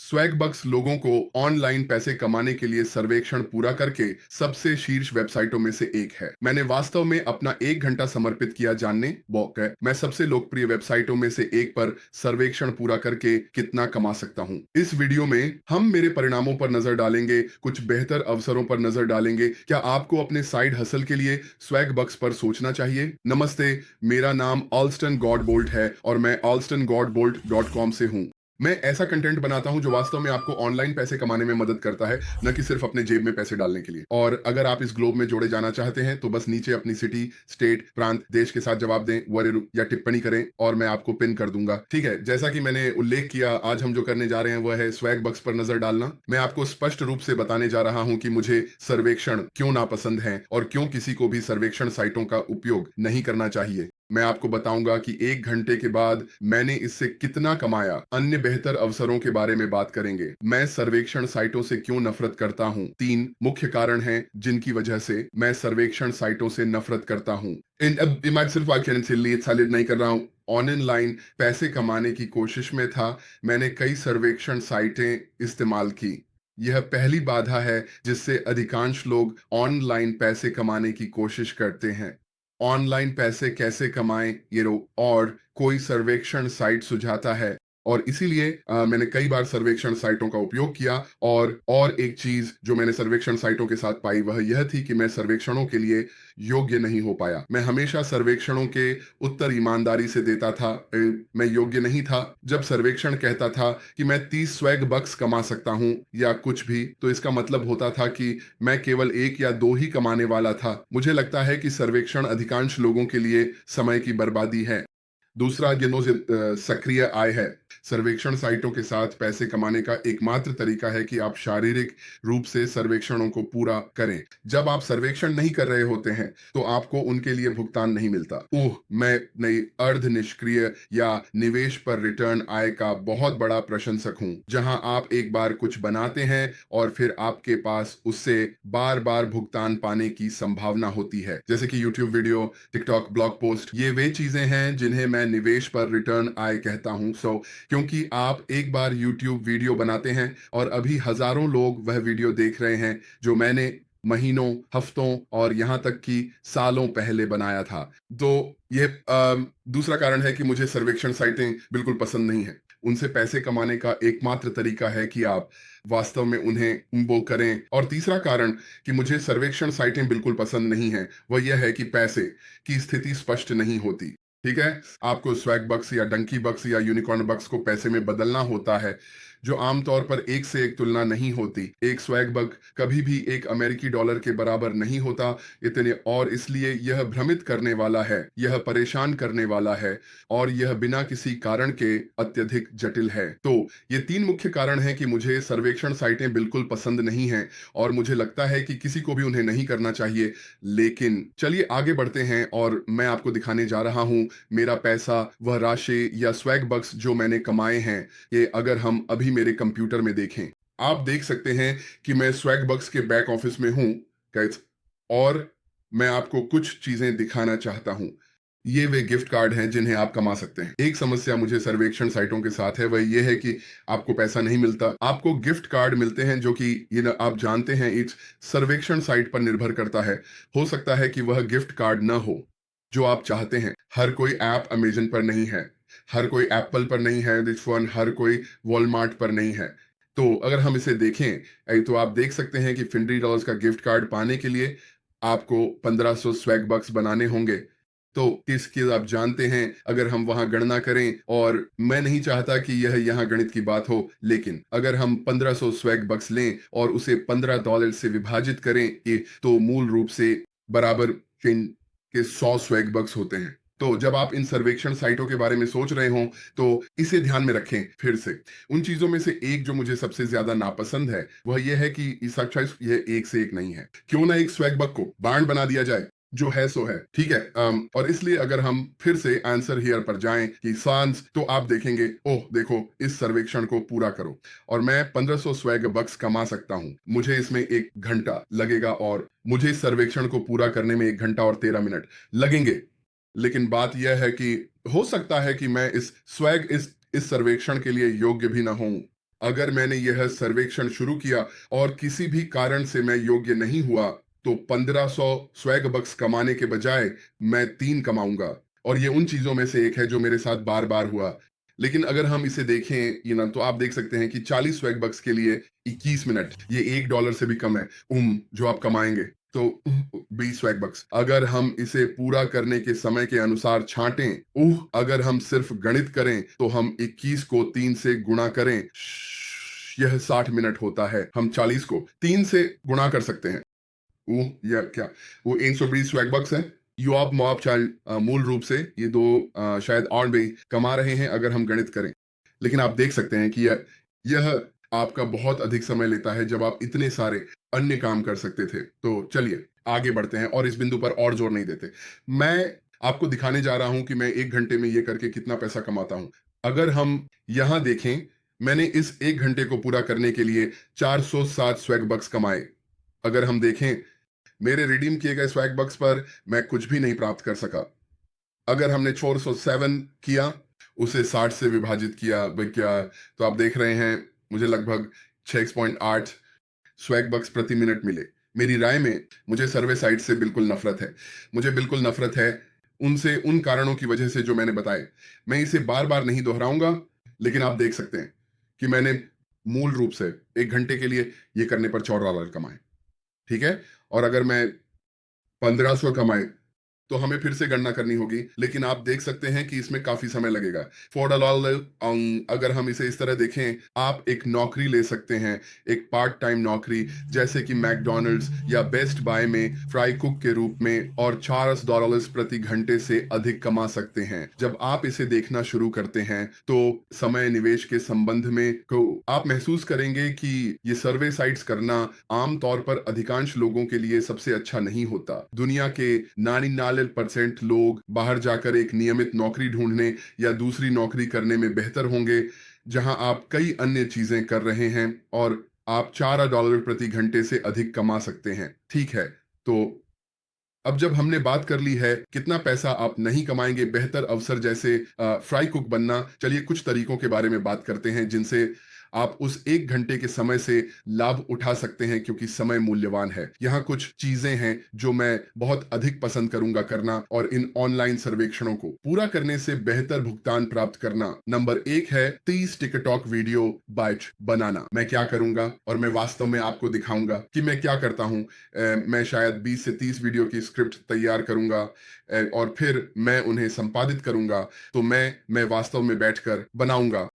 Swag बक्स लोगों को online पैसे कमाने के लिए सर्वेक्षण पूरा करके सबसे शीर्ष वेबसाइटों में से एक है। मैंने वास्तव में अपना 1 घंटा समर्पित किया जानने मैं सबसे लोकप्रिय वेबसाइटों में से एक पर सर्वेक्षण पूरा करके कितना कमा सकता हूँ। इस वीडियो में हम मेरे परिणामों पर नजर डालेंगे, कुछ बेहतर अवसरों पर नजर डालेंगे। क्या आपको अपने साइड हसल के लिए स्वैग बक्स पर सोचना चाहिए? नमस्ते, मेरा नाम ऑल्स्टन गॉडबोल्ट है और मैं alstongodbolt.com से हूँ। मैं ऐसा कंटेंट बनाता हूं जो वास्तव में आपको ऑनलाइन पैसे कमाने में मदद करता है, न कि सिर्फ अपने जेब में पैसे डालने के लिए। और अगर आप इस ग्लोब में जोड़े जाना चाहते हैं तो बस नीचे अपनी सिटी, स्टेट, प्रांत, देश के साथ जवाब दें, वरीय या टिप्पणी करें और मैं आपको पिन कर दूंगा। ठीक है, जैसा कि मैंने उल्लेख किया, आज हम जो करने जा रहे हैं वह है स्वैग बक्स पर नजर डालना। मैं आपको स्पष्ट रूप से बताने जा रहा हूं कि मुझे सर्वेक्षण क्यों नापसंद है और क्यों किसी को भी सर्वेक्षण साइटों का उपयोग नहीं करना चाहिए। मैं आपको बताऊंगा कि 1 घंटे के बाद मैंने इससे कितना कमाया। अन्य बेहतर अवसरों के बारे में बात करेंगे। मैं सर्वेक्षण साइटों से क्यों नफरत करता हूं। 3 मुख्य कारण हैं जिनकी वजह से मैं सर्वेक्षण साइटों से नफरत करता हूं। मैं सिर्फ सैलिड नहीं कर रहा हूं। ऑनलाइन पैसे कमाने की कोशिश में था, मैंने कई सर्वेक्षण साइटें इस्तेमाल की। यह पहली बाधा है जिससे अधिकांश लोग ऑनलाइन पैसे कमाने की कोशिश करते हैं। ऑनलाइन पैसे कैसे कमाएं ये रो और कोई सर्वेक्षण साइट सुझाता है, और इसीलिए मैंने कई बार सर्वेक्षण साइटों का उपयोग किया। और एक चीज जो मैंने सर्वेक्षण साइटों के साथ पाई वह यह थी कि मैं सर्वेक्षणों के लिए योग्य नहीं हो पाया। मैं हमेशा सर्वेक्षणों के उत्तर ईमानदारी से देता था। मैं योग्य नहीं था। जब सर्वेक्षण कहता था कि मैं 30 स्वैग बक्स कमा सकता हूं या कुछ भी, तो इसका मतलब होता था कि मैं केवल 1 या 2 ही कमाने वाला था। मुझे लगता है कि सर्वेक्षण अधिकांश लोगों के लिए समय की बर्बादी है। दूसरा, सक्रिय आय है। सर्वेक्षण साइटों के साथ पैसे कमाने का एकमात्र तरीका है कि आप शारीरिक रूप से सर्वेक्षणों को पूरा करें। जब आप सर्वेक्षण नहीं कर रहे होते हैं तो आपको उनके लिए भुगतान नहीं मिलता। मैं नई अर्ध निष्क्रिय या निवेश पर रिटर्न आय का बहुत बड़ा प्रशंसक हूं, जहां आप एक बार कुछ बनाते हैं और फिर आपके पास उससे बार बार भुगतान पाने की संभावना होती है, जैसे कि YouTube video, TikTok, blog post. ये वे चीजें हैं जिन्हें मैं निवेश पर रिटर्न आय कहता हूं। क्योंकि आप एक बार YouTube वीडियो बनाते हैं और अभी हजारों लोग वह वीडियो देख रहे हैं जो मैंने महीनों, हफ्तों और यहां तक कि सालों पहले बनाया था। तो ये दूसरा कारण है कि मुझे सर्वेक्षण साइटें बिल्कुल पसंद नहीं है। उनसे पैसे कमाने का एकमात्र तरीका है कि आप वास्तव में उन्हें वो करें। और तीसरा कारण कि मुझे सर्वेक्षण साइटें बिल्कुल पसंद नहीं है वह यह है कि पैसे की स्थिति स्पष्ट नहीं होती। ठीक है, आपको स्वैग बक्स या डंकी बक्स या यूनिकॉर्न बक्स को पैसे में बदलना होता है, जो आमतौर पर एक से एक तुलना नहीं होती। एक स्वैग बक कभी भी एक अमेरिकी डॉलर के बराबर नहीं होता। इतने और इसलिए यह भ्रमित करने वाला है, यह परेशान करने वाला है और यह बिना किसी कारण के अत्यधिक जटिल है। तो ये 3 मुख्य कारण हैं कि मुझे सर्वेक्षण साइटें बिल्कुल पसंद नहीं हैं और मुझे लगता है कि किसी को भी उन्हें नहीं करना चाहिए। लेकिन चलिए आगे बढ़ते हैं और मैं आपको दिखाने जा रहा हूं मेरा पैसा, वह राशि या स्वैग बक्स जो मैंने कमाए हैं। ये अगर हम अभी मेरे कंप्यूटर में देखें, आप देख सकते हैं कि मैं स्वैग बक्स के बैक ऑफिस में हूं गाइस, और मैं आपको कुछ चीजें दिखाना चाहता हूं। ये वे गिफ्ट कार्ड हैं जिन्हें आप कमा सकते हैं। एक समस्या मुझे सर्वेक्षण साइटों के साथ है, वह ये है कि आपको पैसा नहीं मिलता। आपको गिफ्ट कार्ड मिलते हैं जो कि आप जानते हैं इस सर्वेक्षण साइट पर निर्भर करता है। हो सकता है कि वह गिफ्ट कार्ड न हो जो आप चाहते हैं। हर कोई ऐप अमेजन पर नहीं है, हर कोई एप्पल पर नहीं है, दिस वन हर कोई वॉलमार्ट पर नहीं है। तो अगर हम इसे देखें, तो आप देख सकते हैं कि $50 का गिफ्ट कार्ड पाने के लिए आपको 1500 स्वैग बक्स बनाने होंगे। तो इसके आप जानते हैं, अगर हम वहां गणना करें, और मैं नहीं चाहता कि यह यहाँ गणित की बात हो, लेकिन अगर हम 1500 स्वैग बक्स लें और उसे $15 से विभाजित करें, तो मूल रूप से बराबर के 100 स्वैग बक्स होते हैं। तो जब आप इन सर्वेक्षण साइटों के बारे में सोच रहे हों तो इसे ध्यान में रखें। फिर से उन चीजों में से एक जो मुझे सबसे ज्यादा नापसंद है वह यह है कि यह एक से एक नहीं है। क्यों ना एक स्वैग बक को बांड बना दिया जाए, जो है सो है। ठीक है, और इसलिए अगर हम फिर से आंसर हियर पर जाएं कि सांस, तो आप देखेंगे, ओह देखो, इस सर्वेक्षण को पूरा करो और मैं 1500 स्वैग बक्स कमा सकता हूं। मुझे इसमें 1 घंटा लगेगा और मुझे इस सर्वेक्षण को पूरा करने में 1 घंटा और 13 मिनट लगेंगे। लेकिन बात यह है कि हो सकता है कि मैं इस सर्वेक्षण के लिए योग्य भी ना हूं। अगर मैंने यह सर्वेक्षण शुरू किया और किसी भी कारण से मैं योग्य नहीं हुआ, तो 1500 स्वैग बक्स कमाने के बजाय मैं 3 कमाऊंगा। और ये उन चीजों में से एक है जो मेरे साथ बार-बार हुआ। लेकिन अगर हम इसे देखें, तो आप देख सकते हैं कि 40 स्वैग बक्स के लिए 21 मिनट, ये $1 से भी कम है, जो आप कमाएंगे। तो 20 स्वैग बक्स अगर हम इसे पूरा करने के समय के अनुसार छांटें, अगर हम सिर्फ गणित करें तो हम 21 को 3 से गुणा करें, यह 60 मिनट होता है। हम 40 को 3 से गुणा कर सकते हैं। या क्या, वो 120 स्वैग बक्स है। यू आप मॉप चाइल्ड मूल रूप से ये दो शायद और भी कमा रहे हैं अगर हम गणित करें। लेकिन आप देख सकते हैं कि यह आपका बहुत अधिक समय लेता है जब आप इतने सारे अन्य काम कर सकते थे। तो चलिए आगे बढ़ते हैं और इस बिंदु पर और जोर नहीं देते। मैं आपको दिखाने जा रहा हूं कि मैं 1 घंटे में ये करके कितना पैसा कमाता हूं। अगर हम यहां देखें, मैंने इस 1 घंटे को पूरा करने के लिए 407 स्वैग बक्स कमाए। अगर हम देखें, मेरे रिडीम किए गए स्वैग बक्स पर मैं कुछ भी नहीं प्राप्त कर सका। अगर हमने 407 किया, उसे 60 से विभाजित किया क्या, तो आप देख रहे हैं मुझे लगभग 6.8 स्वैग बक्स प्रति मिनट मिले। मेरी राय में मुझे सर्वे साइट से बिल्कुल नफरत है। मुझे बिल्कुल नफरत है उनसे, उन कारणों की वजह से जो मैंने बताए। मैं इसे बार बार नहीं दोहराऊंगा, लेकिन आप देख सकते हैं कि मैंने मूल रूप से 1 घंटे के लिए ये करने पर $14 कमाए। ठीक है, और अगर मैं 1500 कमाए तो हमें फिर से गणना करनी होगी, लेकिन आप देख सकते हैं कि इसमें काफी समय लगेगा। $4, अगर हम इसे इस तरह देखें, आप एक नौकरी ले सकते हैं, एक पार्ट टाइम नौकरी, जैसे कि मैकडॉनल्ड्स या बेस्ट बाय में फ्राई कुक के रूप में, और $4 प्रति घंटे से अधिक कमा सकते हैं। जब आप इसे देखना शुरू करते हैं तो समय निवेश के संबंध में को आप महसूस करेंगे कि ये सर्वे साइट्स करना आमतौर पर अधिकांश लोगों के लिए सबसे अच्छा नहीं होता। दुनिया के 99% लोग बाहर जाकर एक नियमित नौकरी ढूंढने या दूसरी नौकरी करने में बेहतर होंगे, जहां आप कई अन्य चीजें कर रहे हैं और आप $4 प्रति घंटे से अधिक कमा सकते हैं। ठीक है, तो अब जब हमने बात कर ली है कितना पैसा आप नहीं कमाएंगे, बेहतर अवसर जैसे फ्राई कुक बनना, चलिए कुछ तरीकों के बारे में बात करते हैं जिनसे आप उस 1 घंटे के समय से लाभ उठा सकते हैं, क्योंकि समय मूल्यवान है। यहाँ कुछ चीजें हैं जो मैं बहुत अधिक पसंद करूंगा करना, और इन ऑनलाइन सर्वेक्षणों को पूरा करने से बेहतर भुगतान प्राप्त करना। नंबर 1 है 30 टिकटॉक वीडियो बैच बनाना। मैं क्या करूंगा, और मैं वास्तव में आपको दिखाऊंगा कि मैं क्या करता हूं। मैं शायद 20 से 30 वीडियो की स्क्रिप्ट तैयार करूंगा, और फिर मैं उन्हें संपादित करूंगा। तो मैं वास्तव में बैठकर बनाऊंगा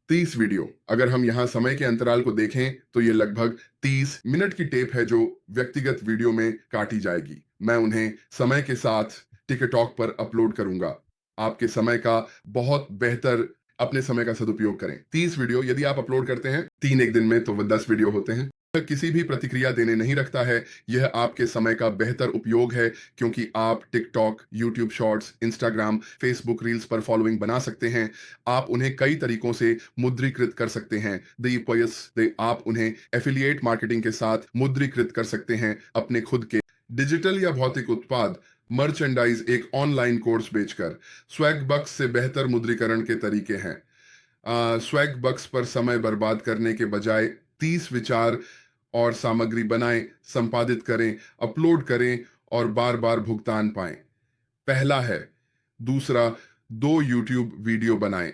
30 वीडियो। अगर हम यहाँ समय के अंतराल को देखें तो ये लगभग 30 मिनट की टेप है जो व्यक्तिगत वीडियो में काटी जाएगी। मैं उन्हें समय के साथ टिकटॉक पर अपलोड करूंगा। आपके समय का बहुत बेहतर, अपने समय का सदुपयोग करें। 30 वीडियो यदि आप अपलोड करते हैं 3 एक दिन में, तो वो 10 वीडियो होते हैं। यह किसी भी प्रतिक्रिया देने नहीं रखता है। यह आपके समय का बेहतर उपयोग है, क्योंकि आप TikTok, YouTube shorts, Instagram, Facebook reels पर फॉलोइंग बना सकते हैं। आप उन्हें कई तरीकों से मुद्रीकृत कर सकते हैं। आप उन्हें एफिलिएट मार्केटिंग के साथ मुद्रीकृत कर सकते हैं अपने खुद के डिजिटल या भौतिक उत्पाद, मर्चेंडाइज, एक ऑनलाइन कोर्स बेचकर। स्वैग बक्स से बेहतर मुद्रीकरण के तरीके हैं। स्वैग बक्स पर समय बर्बाद करने के बजाय 30 विचार और सामग्री बनाएं, संपादित करें, अपलोड करें और बार बार भुगतान पाएं। पहला है। दूसरा, 2 यूट्यूब वीडियो बनाएं।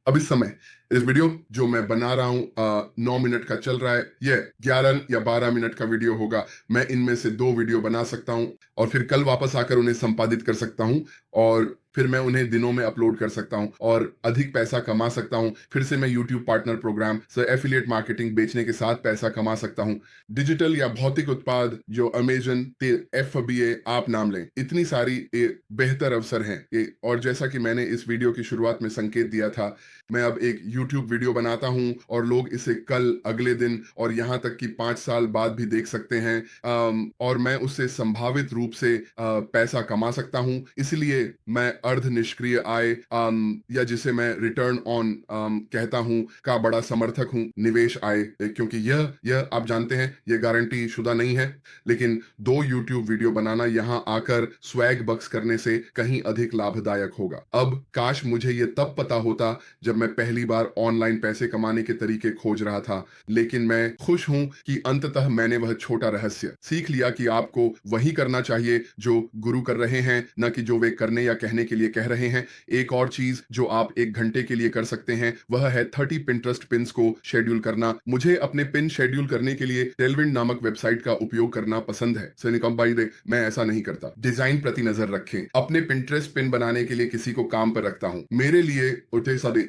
अब इस समय इस वीडियो जो मैं बना रहा हूं 9 मिनट का चल रहा है, ये 11 या 12 मिनट का वीडियो होगा। मैं इनमें से 2 वीडियो बना सकता हूं और फिर कल वापस आकर उन्हें संपादित कर सकता हूं, और फिर मैं उन्हें दिनों में अपलोड कर सकता हूं और अधिक पैसा कमा सकता हूं। फिर से मैं यूट्यूब पार्टनर प्रोग्राम से एफिलिएट मार्केटिंग बेचने के साथ पैसा कमा सकता हूं। डिजिटल या भौतिक उत्पाद जो अमेजन, FBA, आप नाम लें, इतनी सारी बेहतर अवसर हैं ये। और जैसा कि मैंने इस वीडियो की शुरुआत में संकेत दिया था, मैं अब एक YouTube वीडियो बनाता हूं और लोग इसे कल, अगले दिन और यहां तक कि 5 साल बाद भी देख सकते हैं, और मैं उससे संभावित रूप से पैसा कमा सकता हूं। इसलिए मैं अर्ध निष्क्रिय आय, या जिसे मैं रिटर्न ऑन कहता हूं, का बड़ा समर्थक हूं, निवेश आय, क्योंकि यह आप जानते हैं यह गारंटी शुदा नहीं है। लेकिन 2 YouTube वीडियो बनाना यहां आकर स्वैग बक्स करने से कहीं अधिक लाभदायक होगा। अब काश मुझे यह तब पता होता जब मैं पहली बार लगातार ऑनलाइन पैसे कमाने के तरीके खोज रहा था, लेकिन मैं खुश हूं कि अंततः मैंने वह छोटा रहस्य सीख लिया कि आपको वही करना चाहिए जो गुरु कर रहे हैं, न कि जो वे करने या कहने के लिए कह रहे हैं। एक और चीज जो आप 1 घंटे के लिए कर सकते हैं वह है 30 पिंटरेस्ट पिन्स को शेड्यूल करना। मुझे अपने पिन शेड्यूल करने के लिए टेलविंड नामक वेबसाइट का उपयोग करना पसंद है। सिलिकॉन बाई दे मैं ऐसा नहीं करता। डिजाइन प्रति नजर रखें। अपने पिंटरेस्ट पिन बनाने के लिए किसी को काम पर रखता हूं। मेरे लिए उठे सारे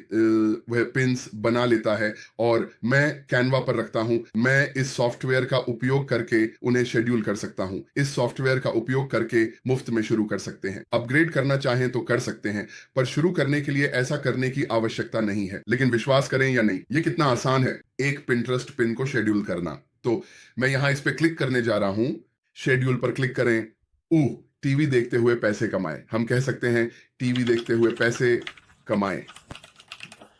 वह पिन्स बना लेता है और मैं कैनवा पर रखता हूं। मैं इस सॉफ्टवेयर का उपयोग करके उन्हें शेड्यूल कर सकता हूं। इस सॉफ्टवेयर का उपयोग करके मुफ्त में शुरू कर सकते हैं। अपग्रेड करना चाहें तो कर सकते हैं, पर शुरू करने के लिए ऐसा करने की आवश्यकता नहीं है। लेकिन विश्वास करें या नहीं, ये कितना आसान है एक पिंटरेस्ट पिन को शेड्यूल करना। तो मैं यहां इस पे क्लिक करने जा रहा हूं। शेड्यूल पर क्लिक करें। टीवी देखते हुए पैसे कमाएं। हम कह सकते हैं टीवी देखते हुए पैसे कमाएं।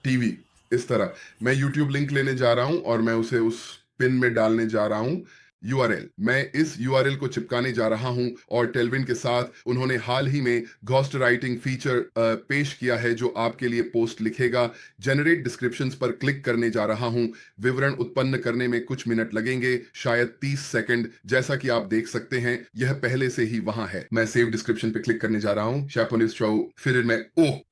टीवी इस तरह मैं यूट्यूब लिंक लेने जा रहा हूं और मैं उसे उस पिन में डालने जा रहा हूं। यूआरएल मैं इस यूआरएल को चिपकाने जा रहा हूं और टेलविंड के साथ उन्होंने हाल ही में घोस्ट राइटिंग फीचर पेश किया है जो आपके लिए पोस्ट लिखेगा। जनरेट डिस्क्रिप्शंस पर क्लिक करने जा रहा हूं। विवरण उत्पन्न करने में कुछ मिनट लगेंगे, शायद 30 सेकंड। जैसा कि आप देख सकते हैं यह पहले से ही वहां है। मैं सेव डिस्क्रिप्शन पे क्लिक करने जा रहा हूं। शैपोनिस शो फिर मैं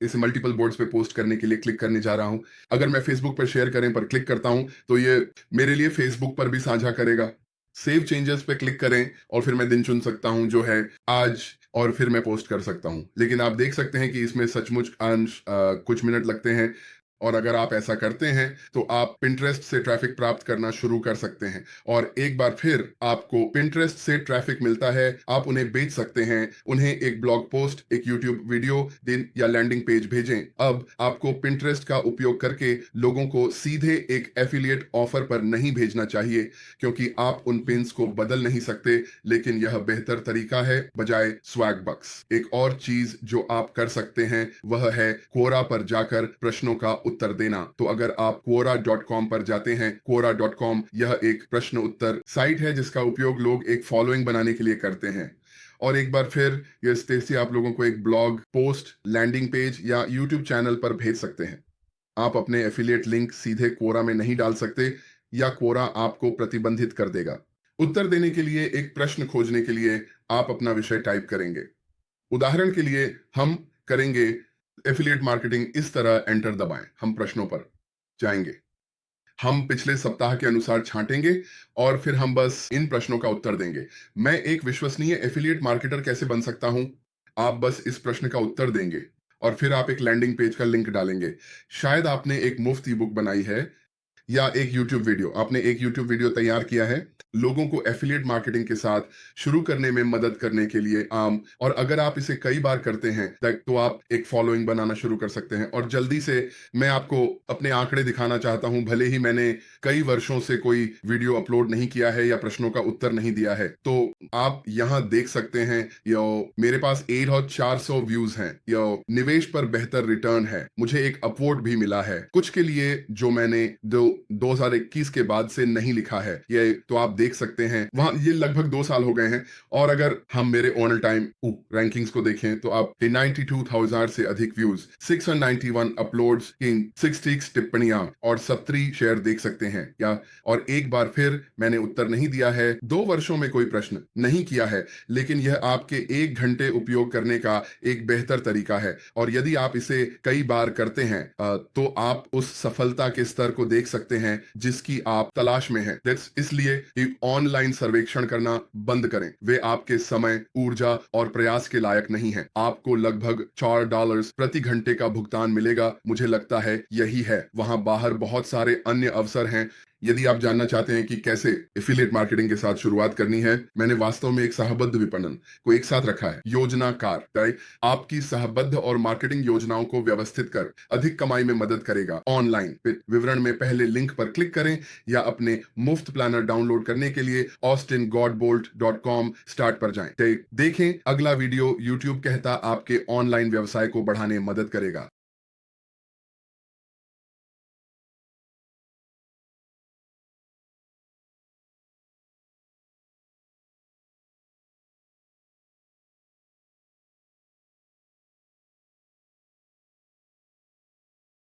इसे मल्टीपल बोर्ड्स पे पोस्ट करने के लिए क्लिक करने जा रहा हूं। अगर मैं फेसबुक पर शेयर करें पर क्लिक करता हूं तो ये मेरे लिए फेसबुक पर भी साझा करेगा। सेव चेंजेस पे क्लिक करें और फिर मैं दिन चुन सकता हूं जो है आज, और फिर मैं पोस्ट कर सकता हूं। लेकिन आप देख सकते हैं कि इसमें सचमुच कुछ मिनट लगते हैं और अगर आप ऐसा करते हैं तो आप पिंटरेस्ट से ट्रैफिक प्राप्त करना शुरू कर सकते हैं। और एक बार फिर आपको पिंटरेस्ट से ट्रैफिक मिलता है, आप उन्हें बेच सकते हैं। उन्हें एक ब्लॉग पोस्ट, एक यूट्यूब वीडियो दिन या लैंडिंग पेज भेजें। अब आपको पिंटरेस्ट का उपयोग करके लोगों को सीधे एक एफिलिएट ऑफर पर नहीं भेजना चाहिए, क्योंकि आप उन पिन्स को बदल नहीं सकते। लेकिन यह बेहतर तरीका है बजाय स्वैग बक्स। एक और चीज जो आप कर सकते हैं वह है कोरा पर जाकर प्रश्नों का उत्तर देना। तो अगर आप quora.com पर जाते हैं, quora.com यह एक प्रश्न उत्तर साइट है जिसका उपयोग लोग एक फॉलोइंग बनाने के लिए करते हैं। और एक बार फिर ये स्टेसी आप लोगों को एक ब्लॉग पोस्ट, लैंडिंग पेज या यूट्यूब चैनल पर भेज सकते हैं। आप अपने एफिलिएट लिंक सीधे कोरा में नहीं डाल सकते या कोरा आपको प्रतिबंधित कर देगा। उत्तर देने के लिए एक प्रश्न खोजने के लिए आप अपना विषय टाइप करेंगे। उदाहरण के लिए हम करेंगे एफिलिएट मार्केटिंग, इस तरह एंटर दबाएं। हम प्रश्नों पर जाएंगे। हम पिछले सप्ताह के अनुसार छांटेंगे और फिर हम बस इन प्रश्नों का उत्तर देंगे। मैं एक विश्वसनीय एफिलिएट मार्केटर कैसे बन सकता हूं? आप बस इस प्रश्न का उत्तर देंगे और फिर आप एक लैंडिंग पेज का लिंक डालेंगे। शायद आपने एक मुफ्त ई बुक बनाई है या एक यूट्यूब वीडियो, आपने एक यूट्यूब वीडियो तैयार किया है लोगों को एफिलिएट मार्केटिंग के साथ शुरू करने में मदद करने के लिए और अगर आप इसे कई बार करते हैं तो आप एक फॉलोइंग बनाना शुरू कर सकते हैं। और जल्दी से मैं आपको अपने आंकड़े दिखाना चाहता हूं। भले ही मैंने कई वर्षों से कोई वीडियो अपलोड नहीं किया है या प्रश्नों का उत्तर नहीं दिया है, तो आप यहां देख सकते हैं मेरे पास 400 व्यूज हैं। निवेश पर बेहतर रिटर्न है। मुझे एक अपवोर्ड भी मिला है कुछ के लिए जो मैंने 2021 के बाद से नहीं लिखा है। ये तो आप देख सकते हैं वहां, ये लगभग 2 साल हो गए हैं। और अगर हम मेरे ऑन टाइम रैंकिंग्स को देखें तो आप 92,000 से अधिक व्यूज, 691 अपलोड्स, 66 टिप्पणियां और 70 शेयर देख सकते हैं। या और एक बार फिर मैंने उत्तर नहीं दिया है, 2 वर्षों में कोई प्रश्न नहीं किया है, लेकिन यह आपके 1 घंटे उपयोग करने का एक बेहतर तरीका है। और यदि आप इसे कई बार करते हैं तो आप उस सफलता के स्तर को देख सकते हैं जिसकी आप तलाश में हैं। इसलिए ऑनलाइन सर्वेक्षण करना बंद करें। वे आपके समय, ऊर्जा और प्रयास के लायक नहीं है। आपको लगभग $4 प्रति घंटे का भुगतान मिलेगा। मुझे लगता है यही है। वहां बाहर बहुत सारे अन्य अवसर हैं। यदि आप जानना चाहते हैं कि कैसे एफिलिएट मार्केटिंग के साथ शुरुआत करनी है, मैंने वास्तव में एक सहबद्ध विपणन को एक साथ रखा है। योजनाकार आपकी सहबद्ध और मार्केटिंग योजनाओं को व्यवस्थित कर अधिक कमाई में मदद करेगा। ऑनलाइन विवरण में पहले लिंक पर क्लिक करें या अपने मुफ्त प्लानर डाउनलोड करने के लिए austingodbolt.com स्टार्ट पर जाएं। देखें अगला वीडियो। यूट्यूब कहता आपके ऑनलाइन व्यवसाय को बढ़ाने में मदद करेगा।